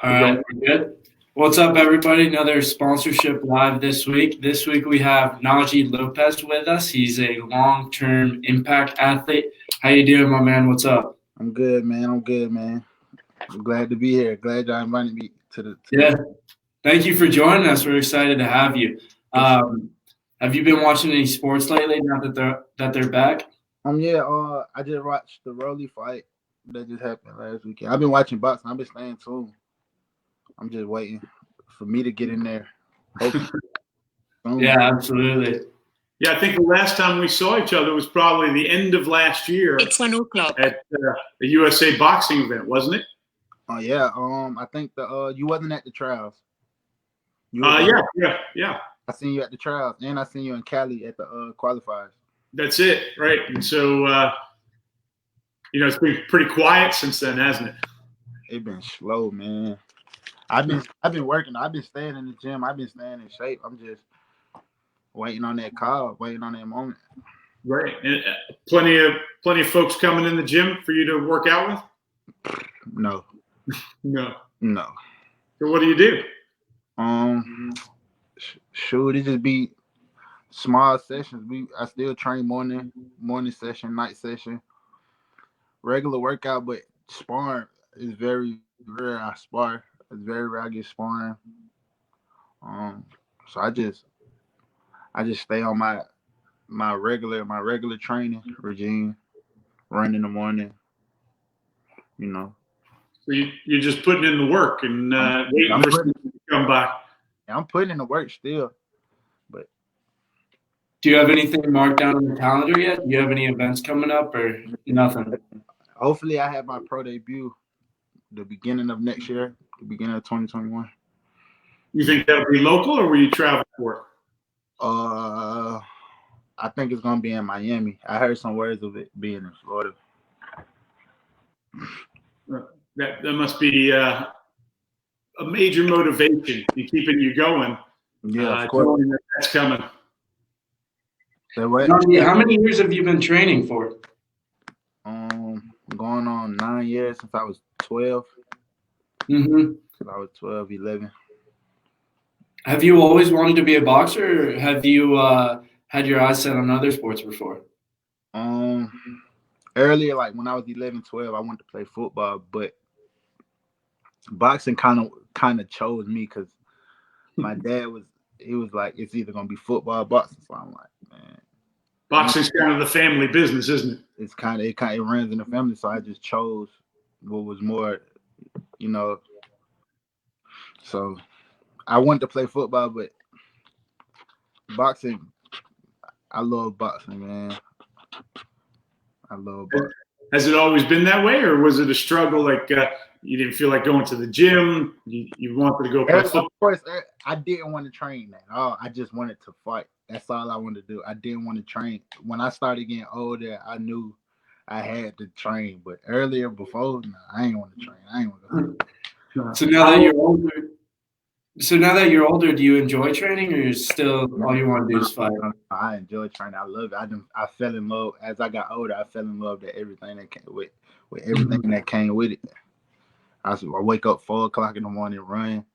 All right, we're good. What's up, everybody? Another sponsorship live this week. This week we have Najee Lopez with us. He's a long-term impact athlete. How you doing, my man? What's up? I'm good, man. I'm good, man. I'm glad to be here. Glad y'all invited me to Yeah, this. thank you for joining us. We're excited to have you. Yes. Have you been watching any sports lately? Now that they're back. Yeah. I just watched the Rolly fight that just happened last weekend. I've been watching boxing. I've been staying tuned. I'm just waiting for me to get in there. Hopefully soon. Yeah, absolutely. Yeah, I think the last time we saw each other was probably the end of last year It's 1 o'clock. at a USA boxing event, wasn't it? Oh yeah. I think the you wasn't at the trials. You Yeah. I seen you at the trials, and I seen you in Cali at the qualifiers. That's it, right? And so, it's been pretty quiet since then, hasn't it? It's been slow, man. I've been working. I've been staying in the gym. I've been staying in shape. I'm just waiting on that call, waiting on that moment. Right. And plenty of folks coming in the gym for you to work out with. No. No. So what do you do? Shoot, it just be small sessions. I still train morning session, night session, regular workout, but sparring is very rare. I spar. It's very rare I get sparring. So I just stay on my regular training regime, run in the morning. So you're just putting in the work and waiting for someone to come by. I'm putting in the work still. But Do you have anything marked down on the calendar yet? Do you have any events coming up or nothing? hopefully I have my pro debut the beginning of next year, the beginning of 2021. You think that'll be local, or will you travel for it? I think it's gonna be in Miami. I heard some words of it being in Florida. That must be a major motivation in keeping you going. Yeah, of course. Knowing that's coming. Najee, how many years have you been training for? Going on 9 years since I was 12. Mm-hmm. Since I was 12, 11. Have you always wanted to be a boxer, or have you had your eyes set on other sports before? Earlier, like when I was 11, 12, I wanted to play football, but boxing kind of chose me because my dad was like, it's either gonna be football or boxing. So I'm like, man, boxing's kind of the family business, isn't it? It's it runs in the family. So I just chose what was more, So I wanted to play football, but boxing, I love boxing, man. I love boxing. Has it always been that way, or was it a struggle? Like you didn't feel like going to the gym, you wanted to go play football? Of course, I didn't want to train that. Oh, I just wanted to fight. That's all I wanted to do. I didn't want to train. When I started getting older, I knew I had to train. But earlier, before, I ain't want to train. I ain't want to. So now that you're older, do you enjoy training, or you still all you want to do is fight? I enjoy training. I love it. I fell in love as I got older. I fell in love with everything that came with everything that came with it. I wake up 4 o'clock in the morning, run,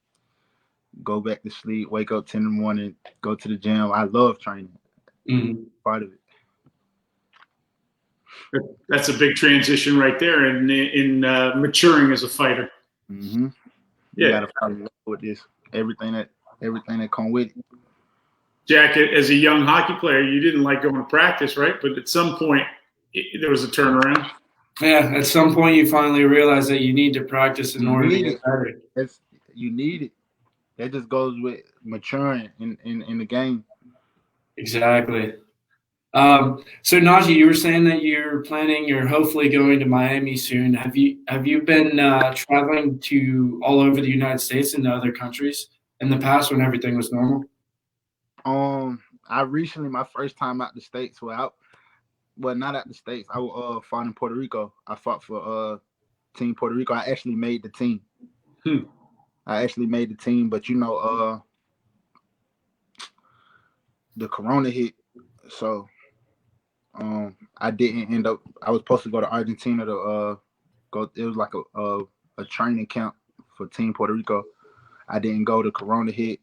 go back to sleep, wake up 10 in the morning, go to the gym. I love training. Mm-hmm. Part of it. That's a big transition right there in maturing as a fighter. Mm-hmm. You gotta fall in love with this. Everything that come with it. Jack, as a young hockey player, you didn't like going to practice, right? But at some point, there was a turnaround. Yeah, at some point you finally realize that you need to practice in order to get better. You need it. That just goes with maturing in the game. Exactly. So Najee, you were saying that you're hopefully going to Miami soon. Have you been traveling to all over the United States and to other countries in the past when everything was normal? I recently, my first time out the States, not out the States. I fought in Puerto Rico. I fought for Team Puerto Rico. I actually made the team. But the corona hit, so I didn't end up. I was supposed to go to Argentina to go. It was like a training camp for Team Puerto Rico. I didn't go. The Corona hit,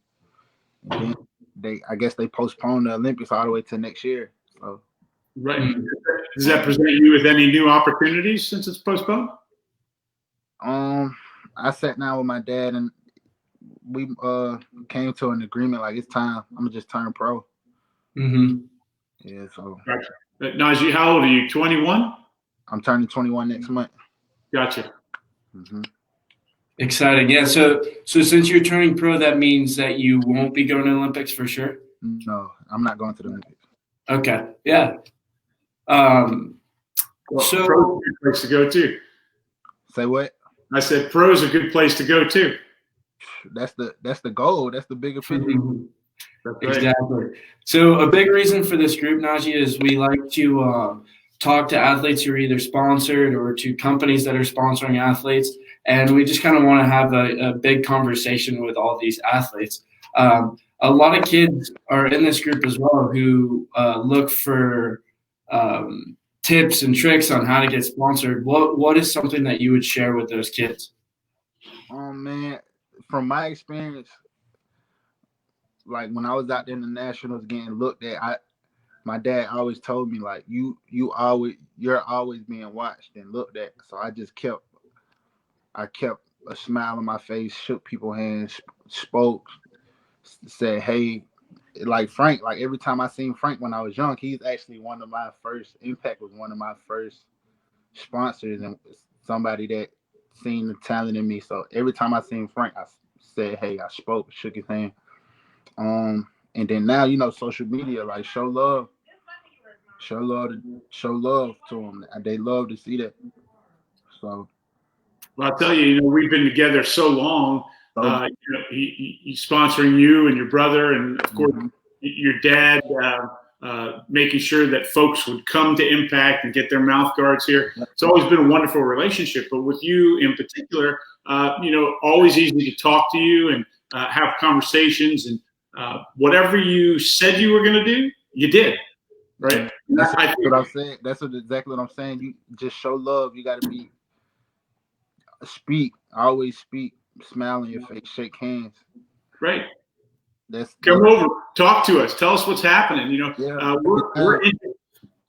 and then I guess they postponed the Olympics all the way to next year. So, right. Does that present you with any new opportunities since it's postponed? I sat down with my dad and we came to an agreement. Like, it's time. I'm gonna just turn pro. Mm-hmm. Yeah. So, Gotcha. Najee, how old are you? 21? I'm turning 21 next month. Gotcha. Mm-hmm. Exciting. Yeah. So since you're turning pro, that means that you won't be going to Olympics for sure? No, I'm not going to the Olympics. Okay. Yeah. Well, so pro's a good place to go too. Say what? I said pro's a good place to go too. That's the goal. That's the bigger picture. That's right. Exactly. So a big reason for this group, Najee, is we like to talk to athletes who are either sponsored or to companies that are sponsoring athletes. And we just kind of want to have a big conversation with all these athletes. A lot of kids are in this group as well who look for tips and tricks on how to get sponsored. What is something that you would share with those kids? Man, from my experience, like when I was out there in the nationals getting looked at, my dad always told me, like, you're always being watched and looked at. So I kept a smile on my face, shook people's hands, spoke, said, hey, like Frank, like every time I seen Frank when I was young, he's actually one of my first, Impact was one of my first sponsors and somebody that seen the talent in me. So every time I seen Frank, I said, hey, I spoke, shook his hand. And then now, social media, like show love to them. They love to see that. So, well, I'll tell you, we've been together so long. He's sponsoring you and your brother, and of course, your dad, making sure that folks would come to Impact and get their Mouthguards here. It's always been a wonderful relationship. But with you in particular, always easy to talk to you and have conversations, and whatever you said you were going to do, you did. Right? That's what I'm saying. That's exactly what I'm saying. You just show love. You got to speak. Always speak. Smile on your face. Shake hands. Right. Come over. Talk to us. Tell us what's happening.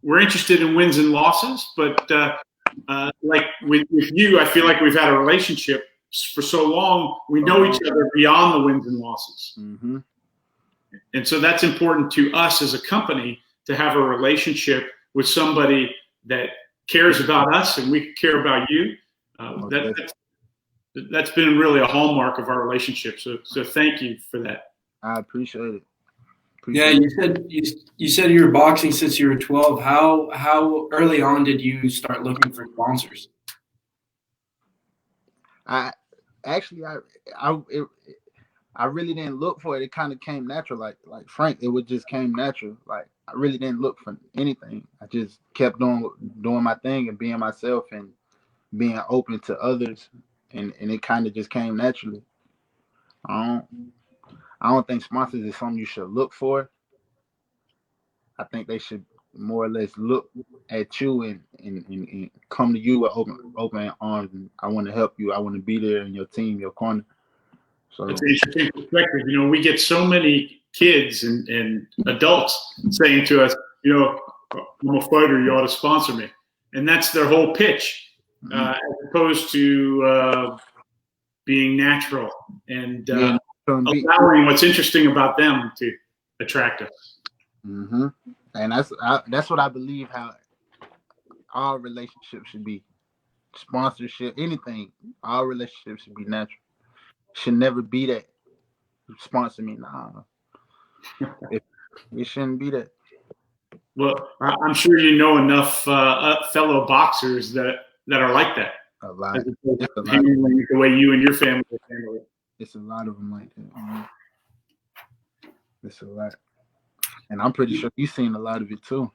We're interested in wins and losses, but like with you, I feel like we've had a relationship for so long. We know each other beyond the wins and losses, and so that's important to us as a company, to have a relationship with somebody that cares about us and we care about you. That's been really a hallmark of our relationship. So thank you for that. I appreciate it. You said you were boxing since you were 12. How early on did you start looking for sponsors? I really didn't look for it. It kind of came natural, like Frank. It would just came natural. Like I really didn't look for anything. I just kept doing my thing and being myself and being open to others, and it kind of just came naturally. I don't think sponsors is something you should look for. I think they should more or less look at you and come to you with open arms. And I want to help you. I want to be there in your team, your corner. So that's an interesting perspective. We get so many kids and adults saying to us, I'm a fighter, you ought to sponsor me. And that's their whole pitch, as opposed to being natural and allowing what's interesting about them to attract us. And that's what I believe how all relationships should be. Sponsorship, anything, all relationships should be natural. Should never be that. Sponsor me, nah. It shouldn't be that. Well, I'm sure you know enough fellow boxers that are like that. A lot. The way you and your family handle it. It's a lot of them like that. It's a lot. And I'm pretty sure you've seen a lot of it too.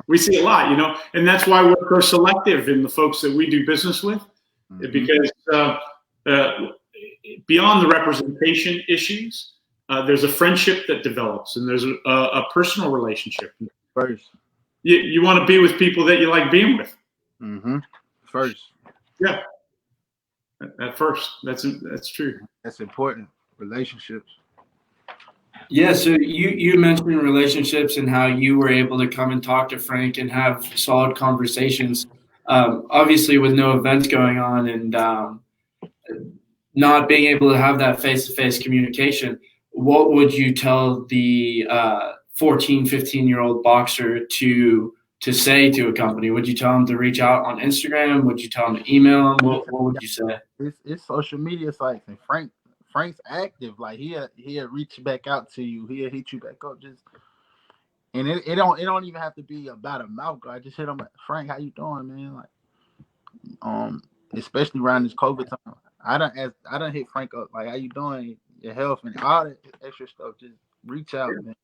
We see a lot, and that's why we're so selective in the folks that we do business with, because beyond the representation issues, there's a friendship that develops, and there's a personal relationship. First, you want to be with people that you like being with. First, yeah, at first. That's true. That's important. Relationships. Yeah, so you mentioned relationships and how you were able to come and talk to Frank and have solid conversations. Obviously, with no events going on and not being able to have that face-to-face communication, what would you tell the 14, 15-year-old boxer to say to a company? Would you tell them to reach out on Instagram? Would you tell them to email them? What would you say? It's social media sites, and Frank's active. Like he'll reach back out to you. He'll hit you back up. And it don't even have to be about a mouth guard. Just hit him, Frank, how you doing, man? Like, especially around this COVID time. I done hit Frank up, like, how you doing? Your health and all that extra stuff. Just reach out, man.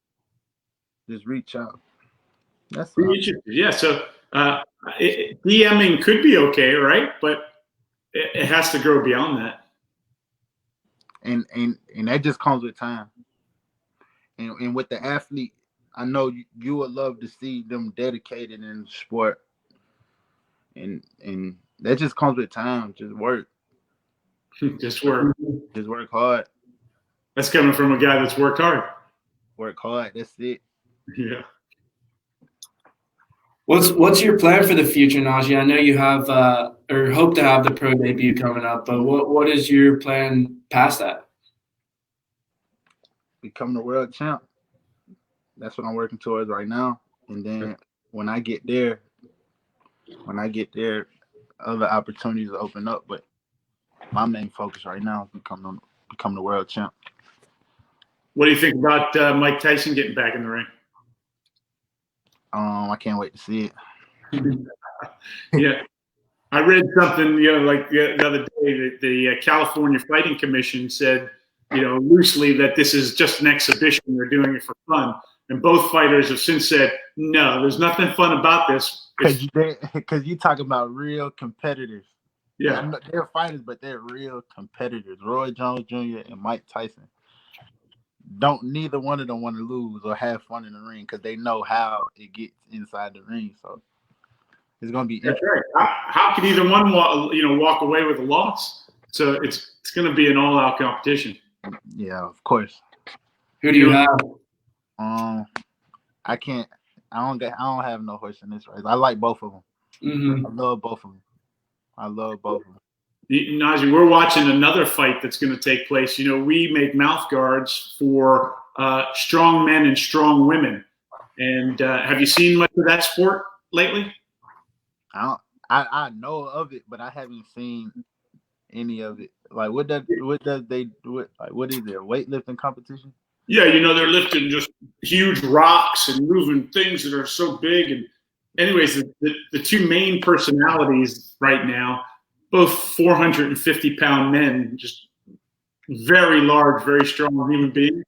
Just reach out. That's all. Yeah. So DMing could be okay, right? But it has to grow beyond that. And that just comes with time. And with the athlete, I know you would love to see them dedicated in the sport. And that just comes with time. Just work. Just work. Just work hard. That's coming from a guy that's worked hard. Work hard. That's it. Yeah. What's your plan for the future, Najee? I know you have or hope to have the pro debut coming up, but what is your plan past that? Become the world champ. That's what I'm working towards right now. And then when I get there, other opportunities will open up. But my main focus right now is become the world champ. What do you think about Mike Tyson getting back in the ring? I can't wait to see it. Yeah. I read something, like the other day that the California Fighting Commission said, loosely that this is just an exhibition. They're doing it for fun. And both fighters have since said, no, there's nothing fun about this. Because you talk about real competitors. Yeah. They're fighters, but they're real competitors. Roy Jones Jr. and Mike Tyson. Neither one of them want to lose or have fun in the ring because they know how it gets inside the ring. So it's going to be interesting. Right. How can either one walk away with a loss? So it's going to be an all-out competition. Yeah, of course. Who do you have? I don't have no horse in this race. I like both of them. Mm-hmm. I love both of them. Najee, we're watching another fight that's going to take place. We make mouthguards for strong men and strong women. And have you seen much of that sport lately? I know of it, but I haven't seen any of it. Like, what is their weightlifting competition? Yeah, they're lifting just huge rocks and moving things that are so big. And anyways, the two main personalities right now, both 450-pound men, just very large, very strong human beings.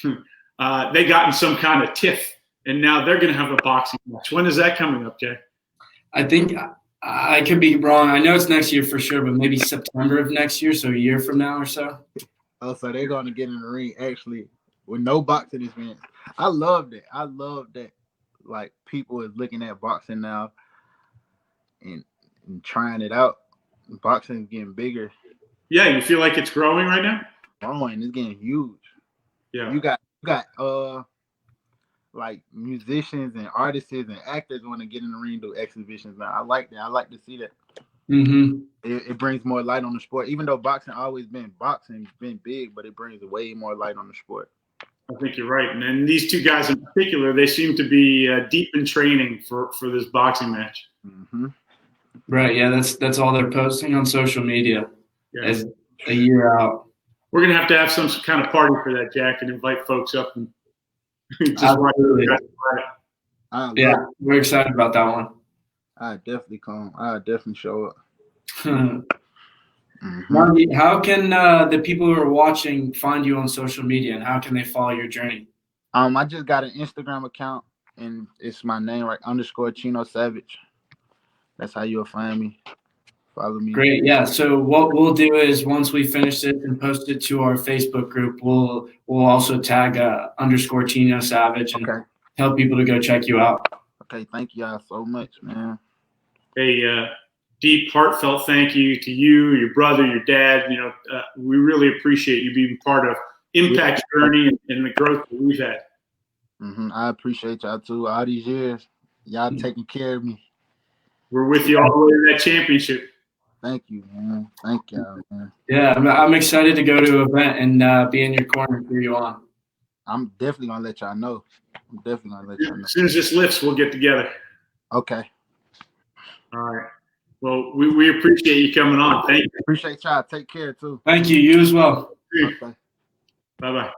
They got in some kind of tiff, and now they're going to have a boxing match. When is that coming up, Jay? I think I could be wrong. I know it's next year for sure, but maybe September of next year, so a year from now or so. Oh, so they're going to get in the ring actually with no boxing experience. I love that. Like, people is looking at boxing now and trying it out. Boxing is getting bigger. Yeah, you feel like it's growing right now? Growing, it's getting huge. Yeah. You got like musicians and artists and actors want to get in the ring and do exhibitions now. I like that. I like to see that. Mm-hmm. It brings more light on the sport. Even though boxing been big, but it brings way more light on the sport. I think you're right. And then these two guys in particular, they seem to be deep in training for this boxing match. Mm-hmm. Right. Yeah, that's all they're posting on social media as a year out. We're going to have some kind of party for that, Jack, and invite folks up and just Absolutely. Yeah, we're excited about that one. I definitely come. I definitely show up. Najee, how can the people who are watching find you on social media, and how can they follow your journey? I just got an Instagram account, and it's my name, right? _Chinosavage. That's how you'll find me. Follow me. Great. Yeah. So what we'll do is once we finish this and post it to our Facebook group, we'll also tag _Chinosavage and tell people to go check you out. Okay. Thank y'all so much, man. Hey, deep, heartfelt thank you to you, your brother, your dad. We really appreciate you being part of Impact's journey and the growth that we've had. I appreciate y'all too. All these years, y'all taking care of me. We're with you all the way to that championship. Thank you, man. Thank y'all, man. Yeah, I'm excited to go to an event and be in your corner and cheer you on. I'm definitely gonna let y'all know. As soon as this lifts, we'll get together. Okay. All right. Well, we appreciate you coming on. Thank you. Appreciate y'all. Take care too. Thank you. You as well. Okay. Bye-bye.